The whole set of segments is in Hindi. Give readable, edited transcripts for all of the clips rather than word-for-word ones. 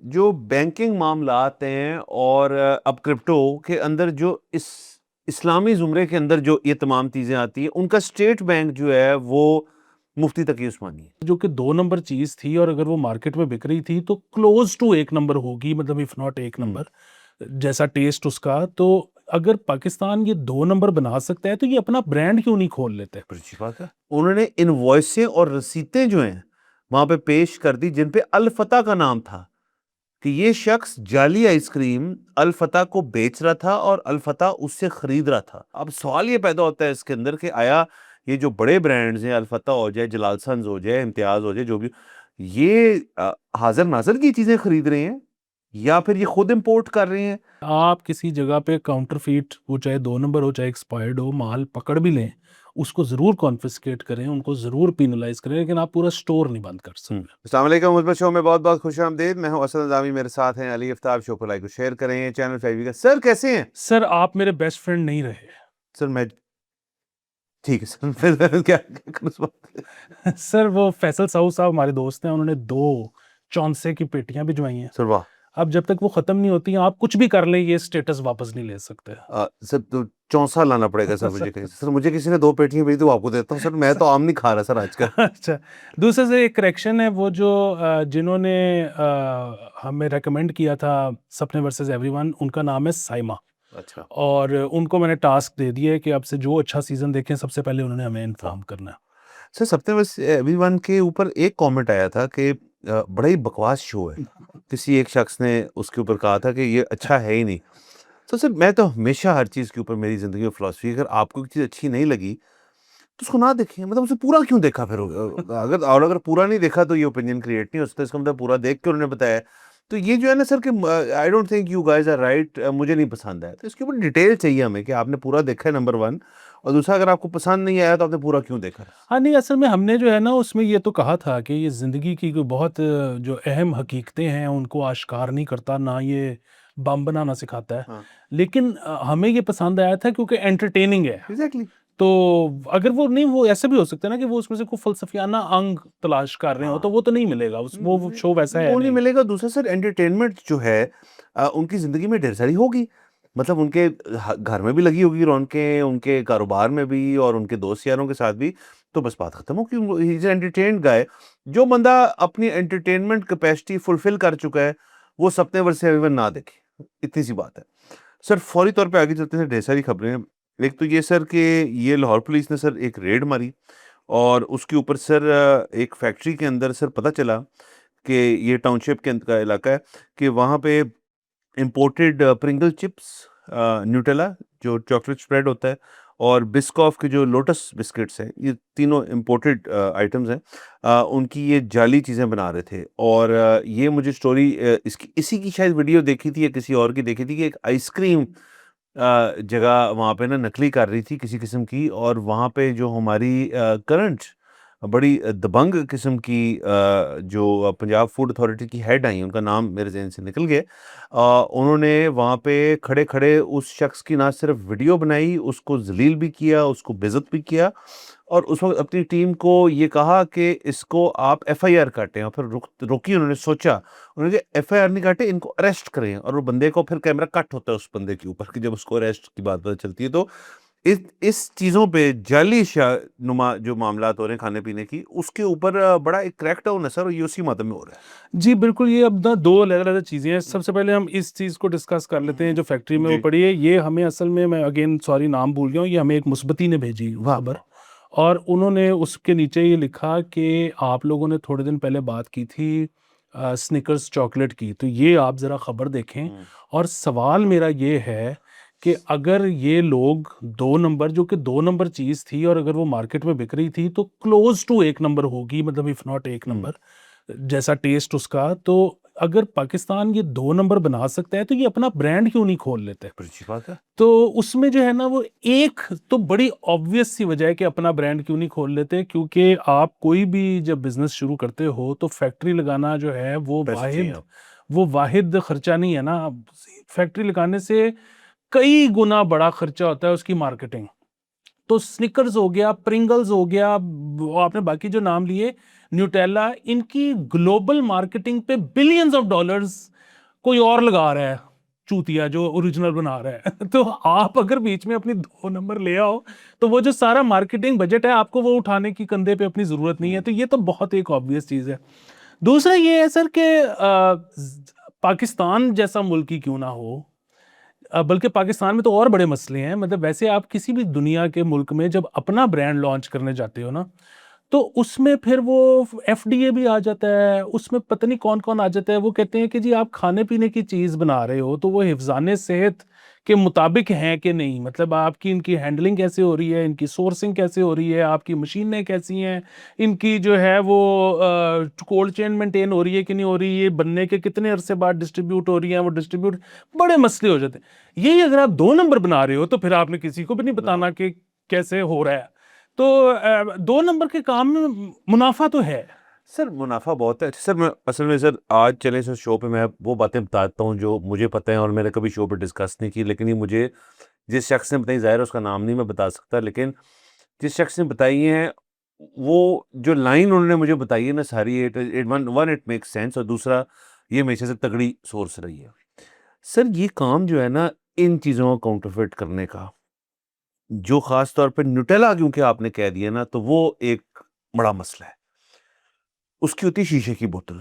जो बैंकिंग मामलात हैं और अब क्रिप्टो के अंदर जो इस इस्लामी ज़ुमरे के अंदर जो ये तमाम चीज़ें आती हैं, उनका स्टेट बैंक जो है वो मुफ्ती तकी उस्मानी है। जो कि 2 नंबर चीज़ थी और अगर वो मार्केट में बिक रही थी तो क्लोज़ टू 1 नंबर होगी, मतलब इफ नॉट 1 हुँ। नंबर जैसा टेस्ट उसका। तो अगर पाकिस्तान ये 2 नंबर बना सकता है तो ये अपना ब्रांड क्यों नहीं खोल लेते? बड़ी अच्छी बात है। उन्होंने इनवॉइसें और रसीदें जो हैं, वहाँ पे पेश कर दी जिन पे अल फतह का नाम था, कि ये शख्स जाली आइसक्रीम अल फतह को बेच रहा था और अल फतह उससे खरीद रहा था। अब सवाल ये पैदा होता है इसके अंदर कि आया ये जो बड़े ब्रांड्स हैं, अल फतह हो जाए, जलाल सन्स हो जाए, इम्तियाज़ हो जाए, जो भी, ये हाज़िर-नाज़िर की चीज़ें खरीद रहे हैं या फिर ये खुद इम्पोर्ट कर रहे हैं? आप किसी जगह पे काउंटरफीट, वो चाहे 2 नंबर हो चाहे एक्सपायर्ड हो, माल पकड़ भी लें, उसको ज़रूर कॉन्फिस्केट करें, उनको ज़रूर पेनलाइज़ करें, लेकिन आप पूरा स्टोर नहीं बंद कर सकते। अस्सलाम वालेकुम, मुज़ब्बत शो में बहुत-बहुत खुशामदीद। मैं हूँ असद निज़ामी, मेरे साथ हैं अली आफ्ताब। शो को लाइक और शेयर करें, चैनल पे आइएगा। सर कैसे हैं? सर, आप मेरे बेस्ट फ्रेंड नहीं रहे। सर मैं ठीक है सर। फिर क्या करूँ इस बात सर, वो फैसल साहू साहब हमारे दोस्त हैं, उन्होंने 2 चौंसे की पेटियाँ भिजवाई हैं। सर वाह! अब जब तक वो ख़त्म नहीं होती, आप कुछ भी कर लें, ये स्टेटस वापस नहीं ले सकते। सर तो चौंसा लाना पड़ेगा सर मुझे कहीं से। सर मुझे किसी ने 2 पेटियाँ भेजी तो आपको देता हूँ सर, मैं तो आम नहीं खा रहा सर आजकल। अच्छा, दूसरे से एक करेक्शन है, वो जो जिन्होंने हमें रिकमेंड किया था सपने वर्सेस एवरीवन, उनका नाम है साइमा। अच्छा। और उनको मैंने टास्क दे दिया है कि अब से जो अच्छा सीज़न देखें, सबसे पहले उन्होंने हमें वाह! इन्फॉर्म करना है। सर सप्ते बस एवरीवन के ऊपर एक कमेंट आया था कि बड़ा ही बकवास शो है। किसी एक शख्स ने उसके ऊपर कहा था कि ये अच्छा है ही नहीं। तो सर मैं तो हमेशा हर चीज़ के ऊपर, मेरी ज़िंदगी में फ़िलॉसफ़ी है, अगर आपको कोई चीज़ अच्छी नहीं लगी, तो उसको ना देखें। मतलब उसे पूरा क्यों देखा फिर? अगर पूरा नहीं देखा तो ये ओपिनियन क्रिएट नहीं हो सकता। इसका मतलब पूरा देख के उन्होंने बताया। तो ये जो है ना सर कि I don't think you guys are right, मुझे नहीं पसंद आया। तो इसके ऊपर डिटेल चाहिए हमें कि आपने पूरा देखा है, नंबर 1, और दूसरा अगर आपको पसंद नहीं आया तो आपने पूरा क्यों देखा है? हाँ, नहीं, असल में हमने जो है ना उसमें ये तो कहा था कि ये ज़िंदगी की कोई बहुत जो अहम हकीकतें हैं उनको आश्कार नहीं करता, ना ये बम बनाना सिखाता है। हाँ, लेकिन हमें ये पसंद आया था क्योंकि एंटरटेनिंग है। एग्ज़ैक्टली। तो अगर वो नहीं, वो ऐसे भी हो सकता है ना कि वो उसमें से कोई फ़लसफ़ियाना अंग तलाश कर रहे हो, तो हाँ। वो तो नहीं मिलेगा, उस वो शो वैसा है वो नहीं नहीं। मिलेगा। दूसरा सर एंटरटेनमेंट जो है उनकी ज़िंदगी में ढेर सारी होगी। मतलब उनके घर में भी लगी होगी रौनकें, उनके कारोबार में भी और उनके दोस्त यारों के साथ भी। तो बस बात खत्म हो कि ही इज़ एंटरटेन्ड गाय। जो बंदा अपनी एंटरटेनमेंट कैपेसिटी फुलफिल कर चुका है, वो सपने वर्सेस एवरीवन ना देखे। इतनी सी बात है। सर फौरी तौर पे आगे चलते हैं, ढेर सारी खबरें हैं। एक तो ये सर कि ये लाहौर पुलिस ने सर एक रेड मारी और उसके ऊपर सर एक फैक्ट्री के अंदर सर पता चला कि ये टाउनशिप के का इलाका है, कि वहाँ पे इम्पोर्टेड प्रिंगल चिप्स, न्यूटेला जो चॉकलेट स्प्रेड होता है, और बिस्कॉफ के जो लोटस बिस्किट्स हैं, ये तीनों इम्पोर्टेड आइटम्स हैं। उनकी ये जाली चीज़ें बना रहे थे। और ये मुझे स्टोरी इसकी इसी की शायद वीडियो देखी थी या किसी और की देखी थी कि एक आइसक्रीम जगह वहाँ पे ना नकली कर रही थी किसी किस्म की, और वहाँ पे जो हमारी करंट बड़ी दबंग किस्म की जो पंजाब फूड अथॉरिटी की हेड आई, उनका नाम मेरे ज़हन से निकल गया। उन्होंने वहाँ पे खड़े-खड़े उस शख्स की ना सिर्फ वीडियो बनाई, उसको ज़लील भी किया, उसको बेइज़्ज़त भी किया, और उस वक़्त अपनी टीम को ये कहा कि इसको आप एफआईआर काटें, और फिर रोकी उन्होंने, सोचा। उन्होंने कहा एफआईआर नहीं काटे, इनको अरेस्ट करें, और वो बंदे को फिर कैमरा कट होता है उस बंदे के ऊपर कि जब उसको अरेस्ट की बात पता चलती है। तो इस चीज़ों पे जाली नुमा जो मामलात हो रहे हैं खाने-पीने की, उसके ऊपर बड़ा एक क्रैकडाउन है सर, और ये उसी मातम में हो रहा जी, बिल्कुल, ये अब ना 2 अलग-अलग चीज़ें हैं। सबसे पहले हम इस चीज़ को डिस्कस कर लेते हैं जो फैक्ट्री है। में वो जी। पड़ी है। ये हमें असल में, मैं अगेन सॉरी नाम भूल गया हूँ, ये हमें एक मुस्बती ने भेजी वाह, खबर। वाह! और उन्होंने उसके नीचे ये लिखा कि आप लोगों ने थोड़े दिन पहले बात की थी स्निकर्स चॉकलेट की, तो ये आप ज़रा खबर देखें। हुँ। और सवाल मेरा ये है कि अगर ये लोग 2 नंबर, जो कि 2 नंबर चीज़ थी और अगर वो मार्केट में बिक रही थी, तो क्लोज़ टू 1 नंबर होगी, मतलब इफ नॉट 1 हुँ। नंबर जैसा टेस्ट उसका। तो अगर पाकिस्तान ये 2 नंबर बना सकता है, तो ये अपना ब्रांड क्यों नहीं खोल लेते? बड़ी अच्छी बात है। तो उसमें जो है ना, वो एक तो बड़ी ऑब्वियस सी वजह है कि अपना ब्रांड क्यों नहीं खोल लेते, क्योंकि आप कोई भी जब बिज़नेस शुरू करते हो तो फैक्ट्री लगाना जो है पैसे चाहिए आप। वो वाहिद खर्चा नहीं है ना। फैक्ट्री लगाने से कई गुना बड़ा खर्चा होता है उसकी मार्केटिंग। तो स्निकर्स हो गया, प्रिंगल्स हो गया, वो आपने बाकी जो नाम लिए, न्यूटेला इनकी ग्लोबल मार्केटिंग पे बिलियंस ऑफ डॉलर्स कोई और लगा रहा है, चूतिया जो ओरिजिनल बना रहा है। तो आप अगर बीच में अपनी 2 नंबर ले आओ तो वो जो सारा मार्केटिंग बजट है आपको वो उठाने की कंधे पे अपनी जरूरत नहीं है। तो ये तो बहुत एक ऑब्वियस चीज है। दूसरा ये है सर कि पाकिस्तान जैसा मुल्क ही क्यों ना हो, बल्कि पाकिस्तान में तो और बड़े मसले हैं। मतलब वैसे आप किसी भी दुनिया के मुल्क में जब अपना ब्रांड लॉन्च करने जाते हो ना, तो उसमें फिर वो एफडीए भी आ जाता है, उसमें पता नहीं कौन कौन आ जाता है। वो कहते हैं कि जी आप खाने पीने की चीज बना रहे हो तो वो हिफ्ज़ाने सेहत के मुताबिक है कि नहीं, मतलब आपकी इनकी हैंडलिंग कैसे हो रही है, इनकी सोर्सिंग कैसे हो रही है, आपकी मशीनें कैसी हैं, इनकी जो है वो कोल्ड चेन मेंटेन हो रही है कि नहीं हो रही है, बनने के कितने अरसे बाद डिस्ट्रीब्यूट हो रही है वो डिस्ट्रीब्यूट, बड़े मसले हो जाते हैं। यही अगर आप 2 नंबर बना रहे हो तो फिर आपने किसी को भी नहीं बताना कि कैसे हो रहा है। तो 2 नंबर के काम में मुनाफा तो है। सर मुनाफा बहुत है सर। मैं असल में सर आज चले सर शो पे मैं वो बातें बताता हूँ जो मुझे पता है और मैंने कभी शो पे डिस्कस नहीं की, लेकिन ये मुझे जिस शख्स ने बताई, ज़ाहिर है उसका नाम नहीं मैं बता सकता, लेकिन जिस शख्स ने बताई है वो जो लाइन उन्होंने मुझे बताई है ना सारी, इट मेक्स सेंस, और दूसरा ये हमेशा से तगड़ी सोर्स रही है। सर ये काम जो है ना इन चीज़ों को काउंटरफिट करने का, जो ख़ास तौर पे न्यूटेला क्योंकि आपने कह दिया ना, तो वो एक बड़ा मसला है। उसकी होती है शीशे की बोतल।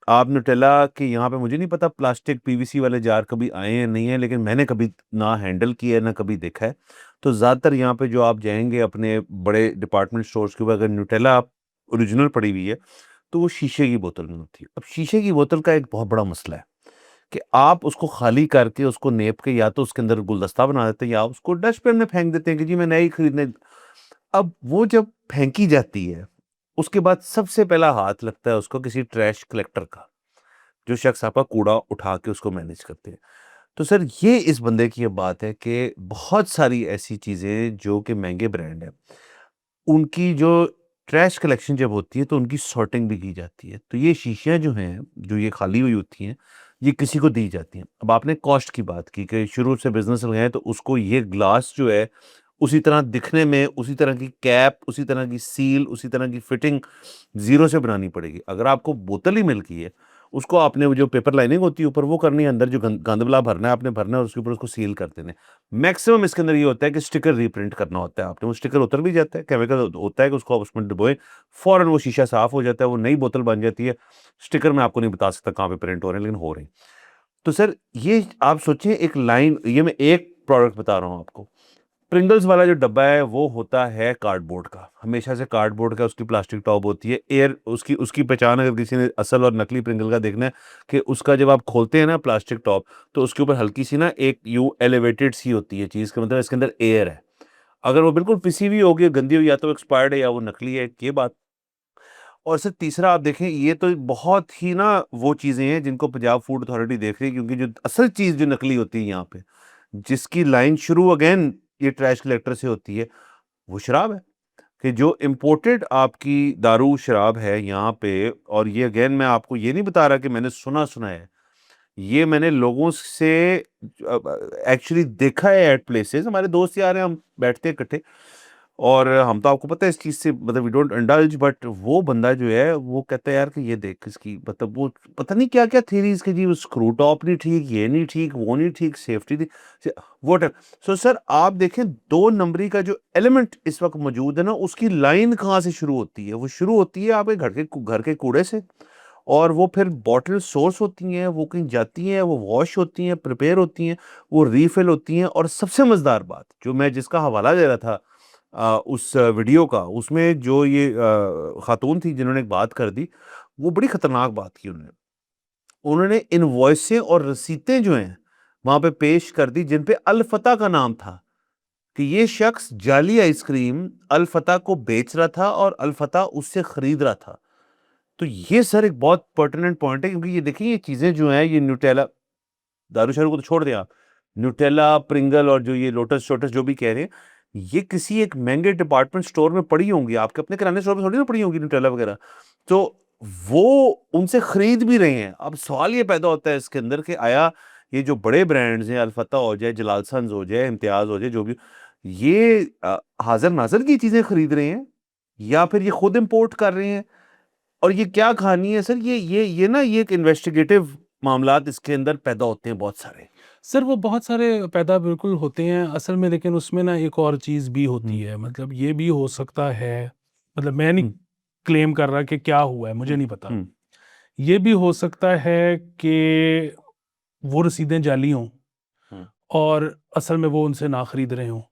आप न्यूटेला के यहाँ पे मुझे नहीं पता प्लास्टिक पीवीसी वाले जार कभी आए हैं नहीं है, लेकिन मैंने कभी ना हैंडल किया है ना कभी देखा है। तो ज़्यादातर यहाँ पे जो आप जाएँगे अपने बड़े डिपार्टमेंट स्टोर्स के ऊपर, अगर न्यूटेला ओरिजिनल पड़ी हुई है, तो वो शीशे की बोतल में होती है। अब शीशे की बोतल का एक बहुत बड़ा मसला है कि आप उसको खाली करके उसको नेप के या तो उसके अंदर गुलदस्ता बना देते हैं या उसको डस्टबिन में फेंक देते हैं कि जी मैं नई खरीदने। अब वो जब फेंकी जाती है, उसके बाद सबसे पहला हाथ लगता है उसको किसी ट्रैश कलेक्टर का, जो शख्स आपका कूड़ा उठा के उसको मैनेज करते हैं। तो सर ये इस बंदे की ये बात है कि बहुत सारी ऐसी चीज़ें जो कि महँगे ब्रांड हैं, उनकी जो ट्रैश कलेक्शन जब होती है तो उनकी सॉर्टिंग भी की जाती है। तो ये शीशियाँ जो हैं, जो ये खाली हुई होती हैं, ये किसी को दी जाती हैं। अब आपने कॉस्ट की बात की कि शुरू से बिज़नेस लगाएँ तो उसको ये ग्लास जो है उसी तरह दिखने में, उसी तरह की कैप, उसी तरह की सील, उसी तरह की फिटिंग ज़ीरो से बनानी पड़ेगी। अगर आपको बोतल ही मिल गई है, उसको आपने वो जो पेपर लाइनिंग होती है ऊपर वो करनी है, अंदर जो गंदबला भरना है आपने भरना है और उसके ऊपर उसको सील कर देना है। मैक्सिमम इसके अंदर ये होता है कि स्टिकर रीप्रिंट करना होता है आपने, वो स्टिकर उतर भी जाता है, केमिकल होता है कि उसको आप उसमें डुबोएँ, फ़ौरन वो शीशा साफ़ हो जाता है, वो नई बोतल बन जाती है। स्टिकर मैं आपको नहीं बता सकता कहाँ पे प्रिंट हो रहे हैं, लेकिन हो रहे हैं। तो सर ये आप सोचिए एक लाइन, ये मैं एक प्रोडक्ट बता रहा हूँ आपको। प्रिंगल्स वाला जो डब्बा है वो होता है कार्डबोर्ड का, हमेशा से कार्डबोर्ड का, उसकी प्लास्टिक टॉप होती है, एयर उसकी उसकी पहचान अगर किसी ने असल और नकली प्रिंगल का देखना है कि उसका जब आप खोलते हैं ना प्लास्टिक टॉप, तो उसके ऊपर हल्की सी ना एक यू एलिवेटेड सी होती है चीज़, का मतलब इसके अंदर एयर है। अगर वो बिल्कुल पिसी हुई होगी, गंदी हुई, या तो एक्सपायर्ड है या वो नकली है, ये बात। और सर तीसरा आप देखें, ये तो बहुत ही ना वो चीज़ें हैं जिनको पंजाब फूड अथॉरिटी देख रही है, क्योंकि जो असल चीज़ जो नकली होती है यहाँ पे, जिसकी लाइन शुरू अगेन ये ट्रैश कलेक्टर से होती है, वो शराब है। कि जो इम्पोर्टेड आपकी दारू शराब है यहाँ पे, और ये अगेन मैं आपको ये नहीं बता रहा कि मैंने सुना है, ये मैंने लोगों से एक्चुअली देखा है एट प्लेसेस। हमारे दोस्त यार हैं, हम बैठते हैं इकट्ठे, और हम तो आपको पता है इस चीज़ से मतलब वी डोंट इंडल्ज, बट वो बंदा जो है वो कहता है यार कि ये देख इसकी मतलब वो पता नहीं क्या-क्या थ्योरीज़ के जी, वो स्क्रू टॉप नहीं ठीक, ये नहीं ठीक, वो नहीं ठीक, सेफ्टी नहीं व्हाटएवर। सो सर आप देखें 2 नंबरी का जो एलिमेंट इस वक़्त मौजूद है ना, उसकी लाइन कहाँ से शुरू होती है? वो शुरू होती है आपके घर के कूड़े से, और वो फिर बॉटल सोर्स होती हैं, वो कहीं जाती हैं, वो वॉश होती हैं, प्रिपेयर होती हैं, वो रीफिल होती हैं, और सबसे मज़ेदार बात जो मैं जिसका हवाला दे रहा था उस वीडियो का, उसमें जो ये खातून थी जिन्होंने एक बात कर दी, वो बड़ी खतरनाक बात की उन्होंने। उन्होंने इनवॉइसें और रसीदें जो हैं, वहाँ पे पेश कर दी जिन पे अल फतह का नाम था, कि ये शख्स जाली आइसक्रीम अल फतह को बेच रहा था और अल फतह उससे खरीद रहा था। तो ये सर एक बहुत पर्टिनेंट पॉइंट है, क्योंकि ये देखिए ये चीज़ें जो हैं, ये न्यूटेला, दारू-शारू को तो छोड़ दें आप, न्यूटेला, प्रिंगल और जो ये लोटस-शोटस जो भी कह रहे हैं, ये किसी एक महँगे डिपार्टमेंट स्टोर में पड़ी होंगी, आपके अपने किराने स्टोर में थोड़ी ना पड़ी होंगी न्यूटेला वगैरह। तो वो उनसे खरीद भी रहे हैं। अब सवाल ये पैदा होता है इसके अंदर कि आया ये जो बड़े ब्रांड्स हैं, अल-फतह हो जाए, जलालसंस हो जाए, इम्तियाज़ हो जाए, जो भी, ये हाज़िर-नाज़िर की चीज़ें खरीद रहे हैं या फिर ये खुद इम्पोर्ट कर रहे हैं? और ये क्या कहानी है सर? ये ना ये एक इन्वेस्टिगेटिव मामलात इसके अंदर पैदा होते हैं बहुत सारे। सर वो बहुत सारे पैदा बिल्कुल होते हैं असल में, लेकिन उसमें ना एक और चीज़ भी होती हम्म, है, मतलब ये भी हो सकता है, मतलब मैं नहीं हम्म, क्लेम कर रहा कि क्या हुआ है, मुझे हम्म, नहीं पता। हम्म, ये भी हो सकता है कि वो रसीदें जाली हों हम्म। और असल में वो उनसे ना खरीद रहे हों।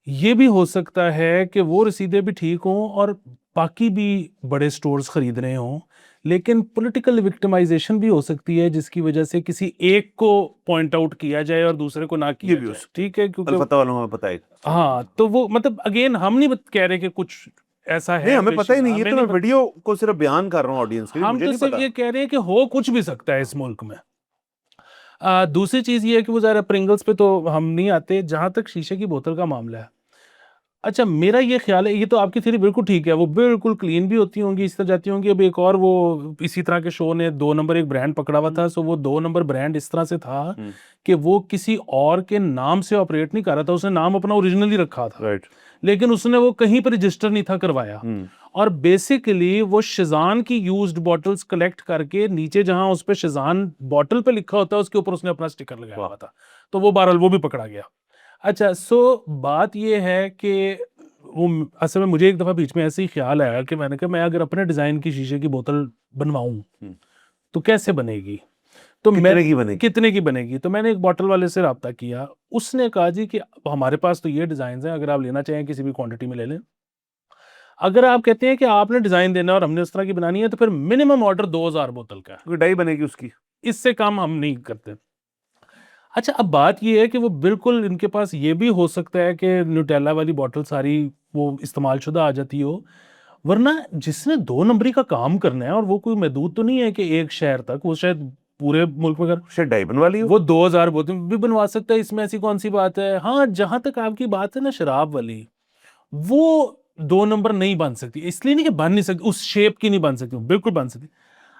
ये भी हो सकता है कि वो रसीदें भी ठीक हों और बाकी भी बड़े स्टोर्स खरीद रहे हों, लेकिन पॉलिटिकल विक्टिमाइजेशन भी हो सकती है जिसकी वजह से किसी एक को पॉइंट आउट किया जाए और दूसरे को ना ये किया भी हो जाए, सकता ठीक है? है। क्योंकि अलफता वालों में पता है। हाँ, तो वो मतलब अगेन हम नहीं कह रहे कि कुछ ऐसा नहीं, है हमें पता ही पेशीदा, नहीं, ये हमें तो नहीं मैं पता। वीडियो को सिर्फ बयान कर रहा हूँ ऑडियंस के लिए, हम मुझे तो नहीं सिर्फ पता। ये कह रहे हैं कि हो कुछ भी सकता है इस मुल्क में। दूसरी चीज़ ये है कि वो ज़रा प्रिंगल्स पे तो हम नहीं आते, जहाँ तक शीशे की बोतल का मामला है। अच्छा, मेरा ये ख़्याल है, ये तो आपकी थ्योरी बिल्कुल ठीक है, वो बिल्कुल क्लीन भी होती होंगी, इस तरह जाती होंगी। अब एक और वो इसी तरह के शो ने 2 नंबर एक ब्रांड पकड़ा हुआ था, सो वो 2 नंबर ब्रांड इस तरह से था हम्म, कि वो किसी और के नाम से ऑपरेट नहीं कर रहा था, उसने नाम अपना ओरिजिनली रखा था, राइट। लेकिन उसने वो कहीं पर रजिस्टर नहीं था करवाया। हम्म, और बेसिकली वो शेज़ान की यूज्ड बॉटल्स कलेक्ट करके नीचे जहाँ उस पे शेज़ान बॉटल पे लिखा होता है, उसके ऊपर उसने अपना स्टिकर लगाया वाह। हुआ था। तो वो बहरहाल वो भी पकड़ा गया। अच्छा, सो बात ये है कि वो असल में मुझे एक दफ़ा बीच में ऐसे ही ख्याल आया कि मैंने कहा मैं अगर अपने डिज़ाइन की शीशे की बोतल बनवाऊँ, हम्म। तो कैसे बनेगी? तो मैं कितने की बनेगी? कितने की बनेगी? तो मैंने एक बॉटल वाले से राब्ता किया। उसने कहा जी कि हमारे पास तो ये डिज़ाइन्स हैं, अगर आप लेना चाहें किसी भी क्वांटिटी में ले लें। अगर आप कहते हैं कि आपने डिज़ाइन देना है और हमने उस तरह की बनानी है, तो फिर मिनिमम ऑर्डर 2000 बोतल का है। क्योंकि डाई बनेगी उसकी। इससे कम हम नहीं करते। अच्छा, अब बात ये है कि वो बिल्कुल इनके पास ये भी हो सकता है कि न्यूटेला वाली बॉटल सारी वो इस्तेमाल-शुदा आ जाती हो, वरना जिसने 2 नंबरी का काम करना है और वो कोई महदूद तो नहीं है कि एक शहर तक, वो शायद पूरे मुल्क में अगर शायद डाई बनवा ली हो। वो 2000 बोतल भी बनवा सकता है, इसमें ऐसी कौन-सी बात है? हाँ, जहाँ तक आपकी बात है ना शराब वाली, वो 2 नंबर नहीं बन सकती। इसलिए नहीं कि बन नहीं सकती, उस शेप की नहीं बन सकती, बिल्कुल बन सकती।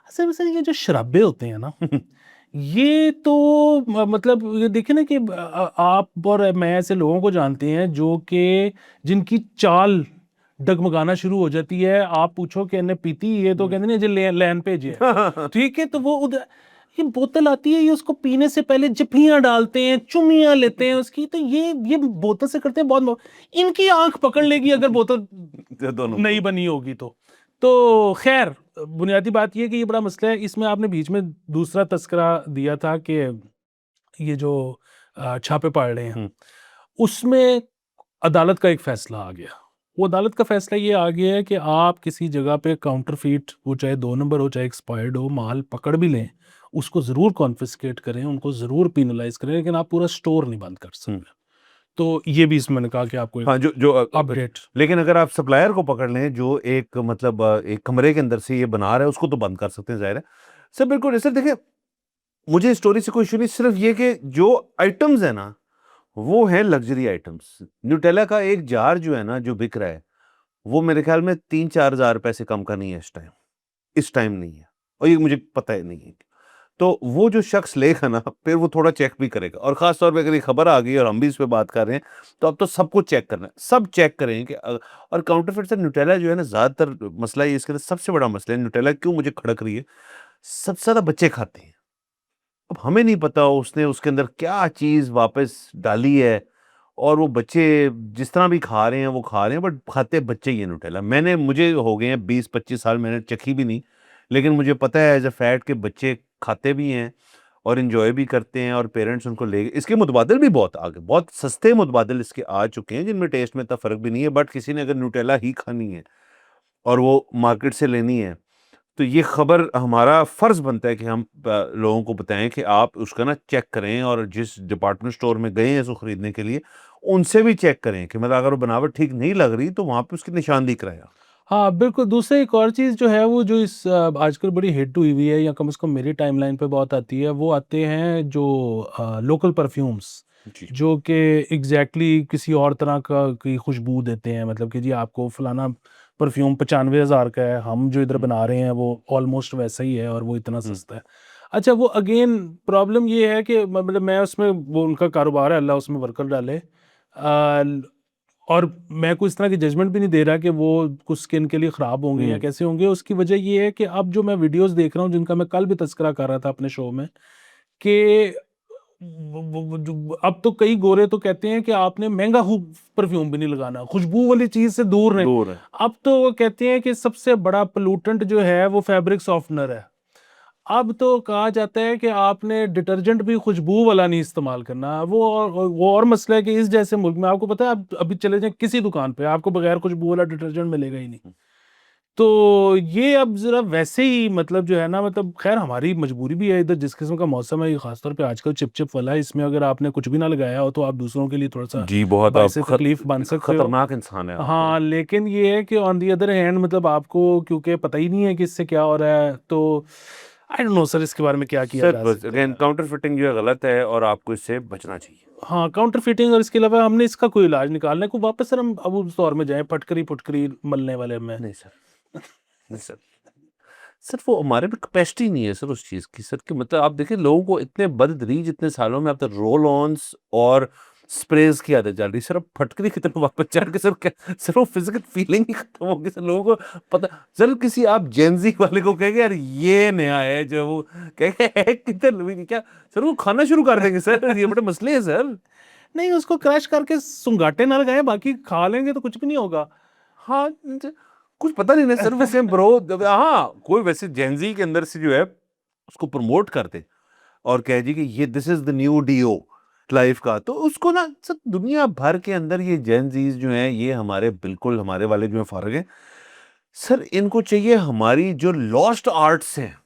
असल में सर ये जो शराबे होते हैं ना, ये तो मतलब ये देखिए ना कि आप और मैं ऐसे लोगों को जानते हैं जो कि जिनकी चाल डगमगाना शुरू हो जाती है। आप पूछो कि इन्हें पीती ये तो कहते नहीं जी लैन पे जे है, ठीक है? तो वो उधर ये बोतल आती है, ये उसको पीने से पहले जफियां डालते हैं, चुमियां लेते हैं उसकी, तो ये बोतल से करते हैं बहुत। इनकी आंख पकड़ लेगी अगर बोतल दोनों नहीं को। बनी होगी तो खैर बुनियादी बात ये है कि ये बड़ा मसला है। इसमें आपने बीच में दूसरा तस्करा दिया था कि ये जो छापे पड़ रहे हैं, हम्म, उसमें अदालत का एक फैसला आ गया। वो अदालत का फैसला ये आ गया है कि आप किसी जगह पे काउंटरफीट, वो चाहे 2 नंबर हो चाहे एक्सपायर्ड हो, माल पकड़ भी लें, उसको ज़रूर कॉन्फिस्केट करें, उनको ज़रूर पेनलाइज़ करें, लेकिन आप पूरा स्टोर नहीं बंद कर हम्म। सकते। तो ये भी इसमें मैंने कहा कि आपको एक हाँ, जो जो अपडेट। लेकिन अगर आप सप्लायर को पकड़ लें जो एक मतलब एक कमरे के अंदर से ये बना रहा है, उसको तो बंद कर सकते हैं, जाहिर है। सर बिल्कुल सर, देखिए मुझे स्टोरी से कोई इशू नहीं, सिर्फ ये कि जो आइटम्स है ना, वो है लग्जरी आइटम्स। न्यूटेला का एक जार जो है ना, जो बिक रहा है, वो मेरे ख्याल में 3-4 हज़ार रुपए से कम का नहीं है इस टाइम नहीं है, और ये मुझे पता ही नहीं है। तो वो जो शख्स लेगा ना, फिर वो थोड़ा चेक भी करेगा, और खास तौर पे अगर ये खबर आ गई और हम भी इस पे बात कर रहे हैं, तो अब तो सबको चेक करना है, सब चेक करें कि और काउंटरफिट से न्यूटेला जो है ना, ज्यादातर मसला ये इसके अंदर सबसे बड़ा मसला है, न्यूटेला क्यों मुझे खड़क रही है, सबसे ज्यादा बच्चे खाते हैं। अब हमें नहीं पता उसने उसके अंदर क्या चीज वापस डाली है, और वो बच्चे जिस तरह भी खा रहे हैं वो खा रहे हैं, बट खाते बच्चे ही है न्यूटेला। मुझे हो गए हैं 20-25 साल, मैंने चखी भी नहीं, लेकिन मुझे पता है एज अ फैक्ट कि बच्चे खाते भी हैं और इंजॉय भी करते हैं, और पेरेंट्स उनको ले इसके मुतबादिल भी बहुत आगे, बहुत सस्ते मुतबादिल इसके आ चुके हैं, जिनमें टेस्ट में इतना फ़र्क भी नहीं है, बट किसी ने अगर न्यूटेला ही खानी है और वो मार्केट से लेनी है, तो ये खबर हमारा फ़र्ज़ बनता है कि हम लोगों को बताएं कि आप उसका ना चेक करें, और जिस डिपार्टमेंट स्टोर में गए हैं इसको ख़रीदने के लिए, उनसे भी चेक करें कि मतलब अगर वो बनावट ठीक नहीं लग रही, तो वहाँ पे उसकी निशानदेही कराएँ। हाँ, बिल्कुल, दूसरा एक और चीज़ जो है वो जो इस आजकल बड़ी हिट हुई हुई है या कम से कम मेरी टाइमलाइन पे बहुत आती है, वो आते हैं जो लोकल परफ्यूम्स, जी। जो कि एग्ज़ैक्टली किसी और तरह का की खुशबू देते हैं। मतलब कि जी आपको फलाना परफ्यूम 95,000 का है, हम जो इधर हुँ, बना रहे हैं वो ऑलमोस्ट वैसा ही है और वो इतना हुँ, सस्ता है। अच्छा, वो अगेन प्रॉब्लम ये है कि मतलब मैं उसमें वो उनका कारोबार है, अल्लाह उसमें बरकत डाले। और मैं कोई इस तरह की जजमेंट भी नहीं दे रहा कि वो कुछ स्किन के लिए ख़राब होंगे या कैसे होंगे। उसकी वजह ये है कि अब जो मैं वीडियोस देख रहा हूँ, जिनका मैं कल भी तज़किरा कर रहा था अपने शो में, कि वो जो अब तो कई गोरे तो कहते हैं कि आपने महँगा परफ्यूम भी नहीं लगाना, खुशबू वाली चीज़ से दूर रहें। दूर है। अब तो वो कहते हैं कि सबसे बड़ा पोल्यूटेंट जो है वो फैब्रिक सॉफ्टनर है। अब तो कहा जाता है कि आपने डिटर्जेंट भी खुशबू वाला नहीं इस्तेमाल करना। वो और मसला है कि इस जैसे मुल्क में आपको पता है, आप अभी चले जाएँ किसी दुकान पे, आपको बगैर खुशबू वाला डिटर्जेंट मिलेगा ही नहीं। तो ये अब ज़रा वैसे ही मतलब जो है ना, मतलब ख़ैर हमारी मजबूरी भी है, इधर जिस किस्म का मौसम है, ये ख़ासतौर पे आजकल चिप-चिप वाला है, इसमें अगर आपने कुछ भी ना लगाया हो तो आप दूसरों के लिए थोड़ा-सा जी, बहुत आप बाइसे तकलीफ़ बन सकते हो। खतरनाक इंसान हैं आप तो। हाँ, लेकिन ये है कि ऑन द अदर हैंड मतलब आपको क्योंकि पता ही नहीं है कि इससे क्या हो रहा है, तो आई डोंट नो सर इसके बारे में क्या किया सर जा बस सकता अगेन है। काउंटरफिटिंग जो है गलत है और आपको इससे बचना चाहिए। हाँ, काउंटर फिटिंग और इसके अलावा हमने इसका कोई इलाज निकालना है, को वापस सर हम अब उस दौर में जाएँ फटकरी-फुटकरी मलने वाले में। नहीं सर, नहीं सर। सर वो हमारे में कैपेसिटी नहीं है सर उस चीज़ की सर, कि मतलब आप देखिए लोगों को इतने बदतरीज इतने सालों में अब तक रोल ऑन्स और स्प्रेज की आदत डाल रही है। सर अब फटकरी की तरफ वापस चढ़ के सर सर वो फिजिकल फीलिंग ही खत्म होगी सर, लोगों को पता। सर किसी आप जेनजी वाले को कहेंगे यार ये नया है, जो वो कहेंगे "है, कितने लोग क्या सर, वो खाना शुरू कर देंगे सर, ये बड़े मसले हैं सर। नहीं, उसको क्रश करके सुंघाटे ना लगाएँ, बाकी खा लेंगे तो कुछ भी नहीं होगा। हाँ, कुछ पता नहीं ना सर, वैसे ब्रो हाँ, कोई वैसे जेनजी के अंदर से जो है उसको प्रमोट कर दे और कह जी कि ये दिस इज द न्यू डीओ लाइफ का, तो उसको ना सर दुनिया भर के अंदर ये जेनजीज जो हैं ये हमारे बिल्कुल हमारे वाले जो है फारग हैं। सर इनको चाहिए हमारी जो लॉस्ट आर्ट्स हैं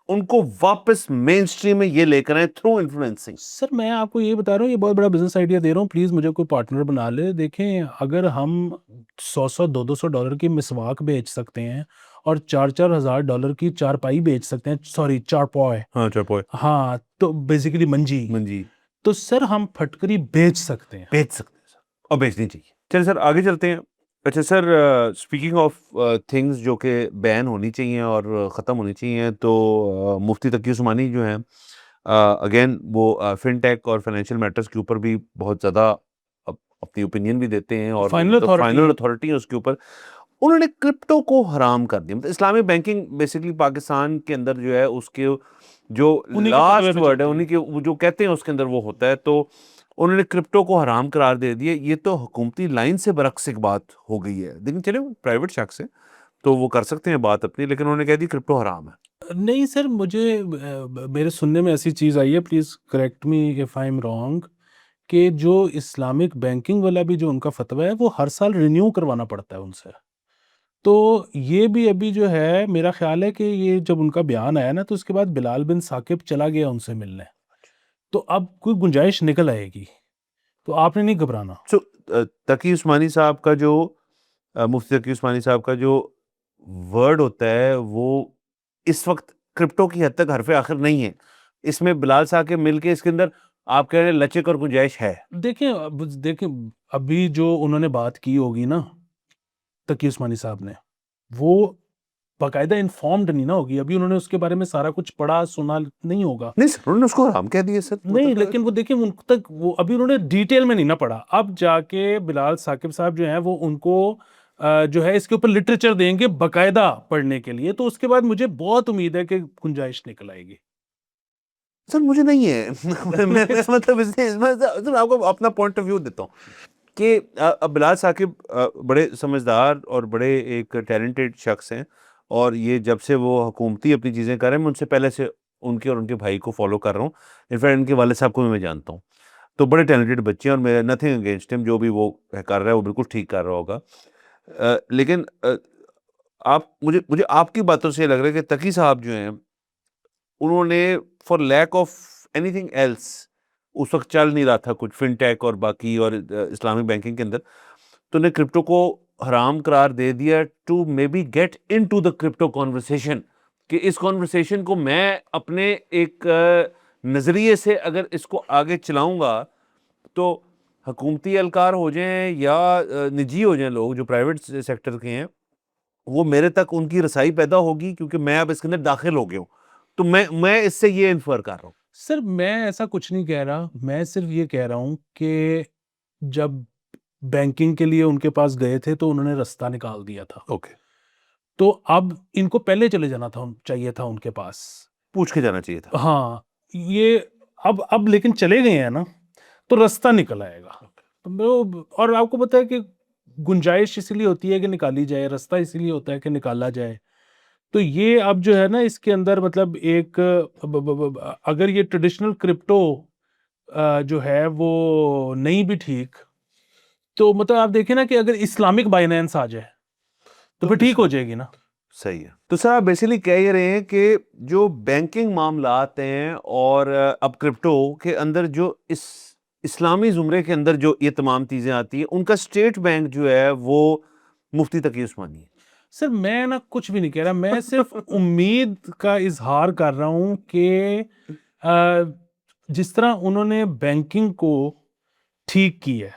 उनको वापस मेन स्ट्रीम में ये लेकर आए थ्रू इन्फ्लुएंसिंग। सर मैं आपको ये बता रहा हूँ, ये बहुत बड़ा बिज़नेस आइडिया दे रहा हूँ, प्लीज़ मुझे कोई पार्टनर बना ले। देखें, अगर हम 100-100, $200 की मिसवाक बेच सकते हैं और 4-4 हज़ार डॉलर की चारपाई बेच सकते हैं, सॉरी चारपॉय, हाँ चौपोए हाँ, तो बेसिकली मंजी, मंजी तो सर हम फटकरी बेच सकते हैं। बेच सकते हैं सर और बेचनी चाहिए। चलिए सर आगे चलते हैं। अच्छा सर, स्पीकिंग ऑफ थिंग्स जो कि बैन होनी चाहिए और ख़त्म होनी चाहिए, तो मुफ्ती तकी उस्मानी जो हैं अगेन वो फिनटेक और फाइनेंशियल मैटर्स के ऊपर भी बहुत ज़्यादा अपनी ओपिनियन भी देते हैं और वो फाइनल मतलब अथॉरिटी फाइनल हैं। अथॉरिटी है उसके ऊपर। उन्होंने क्रिप्टो को हराम कर दिया, मतलब इस्लामिक बैंकिंग बेसिकली पाकिस्तान के अंदर जो है उसके जो उन्हीं के फतवे लास्ट पे वर्ड है चलती है। उन्हीं के वो जो कहते हैं उसके अंदर वो होता है, तो उन्होंने क्रिप्टो को हराम करार दे दिया। ये तो हुकूमती लाइन से बरक्स एक बात हो गई है, लेकिन चले प्राइवेट शख्स है तो वो कर सकते हैं बात अपनी, लेकिन उन्होंने कह दी क्रिप्टो हराम है। नहीं सर, मुझे मेरे सुनने में ऐसी चीज़ आई है, please correct me if I am wrong, कि जो इस्लामिक बैंकिंग वाला भी जो उनका फतवा है, वो हर साल रिन्यू करवाना पड़ता है उनसे। तो ये भी अभी जो है, मेरा ख़्याल है कि ये जब उनका बयान आया ना, तो उसके बाद बिलाल बिन साकिब चला गया उनसे मिलने। तो अब कोई गुंजाइश निकल आएगी, तो आपने नहीं घबराना। सो तकी उस्मानी साहब का जो मुफ्ती तकी उस्मानी साहब का जो वर्ड होता है वो इस वक्त क्रिप्टो की हद तक हरफ आखिर नहीं है। इसमें बिलाल साहब के मिल के इसके अंदर आप कह रहे हैं लचक और गुंजाइश है। देखें, अभी जो उन्होंने बात की होगी ना, तकी उस्मानी साहब ने, वो बाकायदा इन्फॉर्म्ड नहीं ना होगी। अभी उन्होंने उसके बारे में सारा कुछ पढ़ा, सुना नहीं होगा। नहीं सर, उन्होंने उसको हराम कह दिया सर, नहीं, मतलब लेकिन वो देखिए उन तक वो अभी उन्होंने डिटेल में नहीं ना पढ़ा। अब जाके बिलाल साकिब साहब जो हैं वो उनको जो है इसके ऊपर लिटरेचर देंगे बाकायदा पढ़ने के लिए, तो उसके बाद मुझे बहुत उम्मीद है कि गुंजाइश निकल आएगी। सर मुझे नहीं है। मैं मतलब इसमें सर आपको अपना पॉइंट ऑफ व्यू देता हूँ कि अब बिलाल साकिब बड़े समझदार और बड़े एक टैलेंटेड शख्स हैं और ये जब से वो हुकूमती अपनी चीज़ें कर रहे हैं मैं उनसे पहले से उनके और उनके भाई को फॉलो कर रहा हूँ। इनफैक्ट इनके वाले साहब को भी मैं जानता हूँ, तो बड़े टैलेंटेड बच्चे हैं और मैं नथिंग अगेंस्ट हिम, जो भी वो कर रहा है वो बिल्कुल ठीक कर रहा होगा। लेकिन आप मुझे मुझे आपकी बातों से लग रहा है कि तकी साहब जो हैं उन्होंने for lack of anything else, उस वक़्त चल नहीं रहा था कुछ फिनटेक और बाकी और इस्लामिक बैंकिंग के अंदर, तो उन्हें क्रिप्टो को हराम करार दे दिया to maybe get into the crypto conversation, कि इस कन्वर्सेशन को मैं अपने एक नज़रिए से अगर इसको आगे चलाऊँगा तो हुकूमती एहलकार हो जाएँ या निजी हो जाएँ लोग जो प्राइवेट सेक्टर के हैं, वो मेरे तक उनकी रसाई पैदा होगी क्योंकि मैं अब इसके अंदर दाखिल हो गया हूँ। तो मैं इससे ये इन्फर कर रहा हूँ। सर मैं ऐसा कुछ नहीं कह रहा, मैं सिर्फ ये कह रहा हूँ कि जब बैंकिंग के लिए उनके पास गए थे तो उन्होंने रास्ता निकाल दिया था। ओके, तो अब इनको पहले चले जाना था, चाहिए था उनके पास। पूछ के जाना चाहिए था। हाँ, ये अब लेकिन चले गए हैं ना, तो रास्ता निकल आएगा। तो और आपको पता है कि गुंजाइश इसलिए होती है कि निकाली जाए, रास्ता इसीलिए होता है कि निकाला जाए। तो ये अब जो है ना, इसके अंदर मतलब एक अगर ये ट्रेडिशनल क्रिप्टो जो है वो नहीं भी ठीक, तो मतलब आप देखिए ना कि अगर इस्लामिक बाइनेंस आ जाए तो फिर ठीक हो जाएगी ना। सही है। तो सर आप बेसिकली कह ही रहे हैं कि जो बैंकिंग मामलात हैं और अब क्रिप्टो के अंदर जो इस इस्लामी ज़ुमरे के अंदर जो ये तमाम चीज़ें आती हैं, उनका स्टेट बैंक जो है वो मुफ्ती तकी उस्मानी है। सर मैं ना कुछ भी नहीं कह रहा, मैं सिर्फ उम्मीद का इजहार कर रहा हूँ कि जिस तरह उन्होंने बैंकिंग को ठीक की है,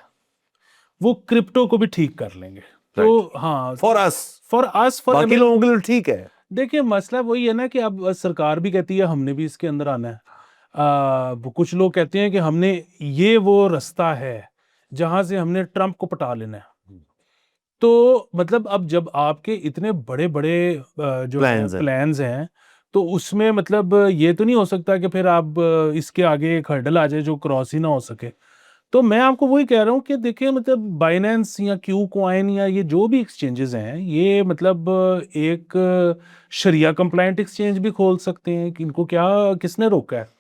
वो क्रिप्टो को भी ठीक कर लेंगे। तो राइट, हाँ, for us, for us, for बाकी लोगों के लिए ठीक है। देखिए मसला वही है ना कि अब सरकार भी कहती है हमने भी इसके अंदर आना है। कुछ लोग कहते हैं कि हमने ये वो रास्ता है जहां से हमने ट्रम्प को पटा लेना है। तो मतलब अब जब आपके इतने बड़े बड़े जो है प्लान्स है। प्लान्स हैं, तो उसमें मतलब ये तो नहीं हो सकता कि फिर आप इसके आगे एक हर्डल आ जाए जो क्रॉस ही ना हो सके। तो मैं आपको वही कह रहा हूँ कि देखिए मतलब बाइनेंस या क्यू कॉइन या ये जो भी एक्सचेंजेस हैं, ये मतलब एक शरिया कंप्लायंट एक्सचेंज भी खोल सकते हैं कि इनको क्या, किसने रोका है।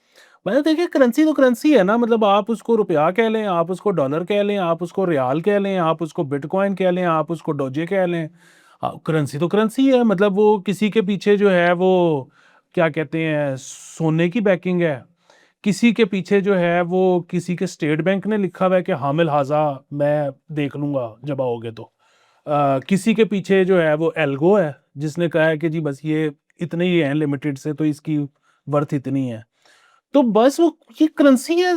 मतलब देखिए करेंसी तो करेंसी है ना, मतलब आप उसको रुपया कह लें, आप उसको डॉलर कह लें, आप उसको रियाल कह लें, आप उसको बिटकॉइन कह लें, आप उसको डोजे कह लें, करेंसी तो करेंसी है। मतलब वो किसी के पीछे जो है वो क्या कहते हैं, सोने की बैकिंग है, किसी के पीछे जो है वो किसी के स्टेट बैंक ने लिखा हुआ है कि हामिल हाजा मैं देख लूंगा जब आओगे तो। किसी के पीछे जो है वो एल्गो है जिसने कहा है कि जी बस ये इतने ही हैं लिमिटेड से, तो इसकी वर्थ इतनी है। तो बस वो ये करेंसी है,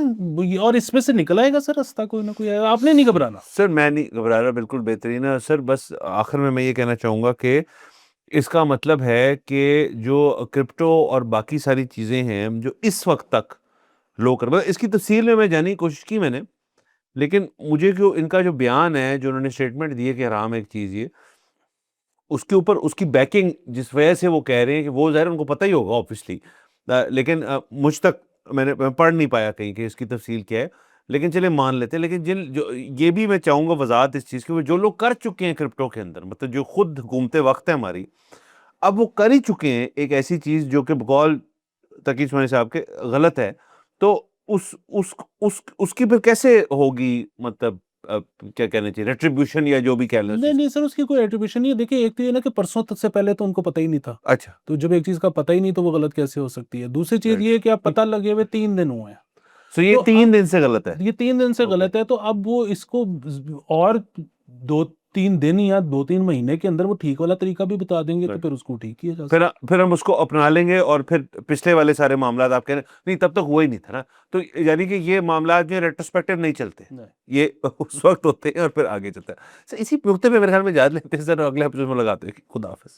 और इसमें से निकल आएगा सर रास्ता कोई ना कोई। आपने नहीं घबराना। सर मैं नहीं घबरा रहा, बिल्कुल बेहतरीन है सर। बस आखिर में मैं ये कहना चाहूँगा कि इसका मतलब है कि जो क्रिप्टो और बाकी सारी चीज़ें हैं जो इस वक्त तक लोग कर, मतलब इसकी तफसील में मैं जानने की कोशिश की मैंने, लेकिन मुझे क्यों इनका जो बयान है, जो उन्होंने स्टेटमेंट दी है कि हराम है एक चीज़ ये, उसके ऊपर उसकी बैकिंग जिस वजह से वो कह रहे हैं कि वो ज़ाहिर उनको पता ही होगा ऑब्वियसली, लेकिन मुझ तक मैं पढ़ नहीं पाया कहीं कि इसकी तफसील क्या है। लेकिन चलिए मान लेते हैं, लेकिन जिन जो ये भी मैं चाहूँगा वजाहत इस चीज़ की, वो जो लोग कर चुके हैं क्रिप्टो के अंदर, मतलब जो खुद हुकूमतें वक्त है हमारी, अब वो कर ही चुके हैं एक ऐसी चीज़ जो कि बकौल तकी उस्मानी साहब के गलत है। तो उसकी फिर कैसे होगी, मतलब क्या कहना चाहिए, रेट्रिब्यूशन या जो भी कह लें उस नहीं चीज़ नहीं को? सर, उसकी कोई एट्रीब्यूशन नहीं है। देखिए एक तो ये ना कि परसों तक से पहले तो उनको पता ही नहीं था। अच्छा, तो जब एक चीज का पता ही नहीं तो वो गलत कैसे हो सकती है। दूसरी चीज राइट। ये कि आप पता लगे हुए 3 दिन हुए हैं। सो ये तो 3 अब दिन से गलत है। ये 3 दिन से ओके। गलत है, तो अब वो इसको और 2-3 दिन या 2-3 महीने के अंदर वो ठीक वाला तरीका भी बता देंगे, तो राइट। फिर उसको ठीक किया जा फिर सकता फिर हम उसको अपना लेंगे और फिर पिछले वाले सारे मामलात आप कह रहे हैं नहीं तब तक हुआ ही नहीं था ना। तो यानी कि ये मामलात जो रेट्रोस्पेक्टिव नहीं चलते, है। नहीं। ये उस वक्त होते हैं और फिर आगे चलता है। सर इसी नुक्ते पे मेरे ख्याल में इजाज़त लेते हैं सर, अगले एपिसोड में लगाते हैं। खुदा हाफ़िज़।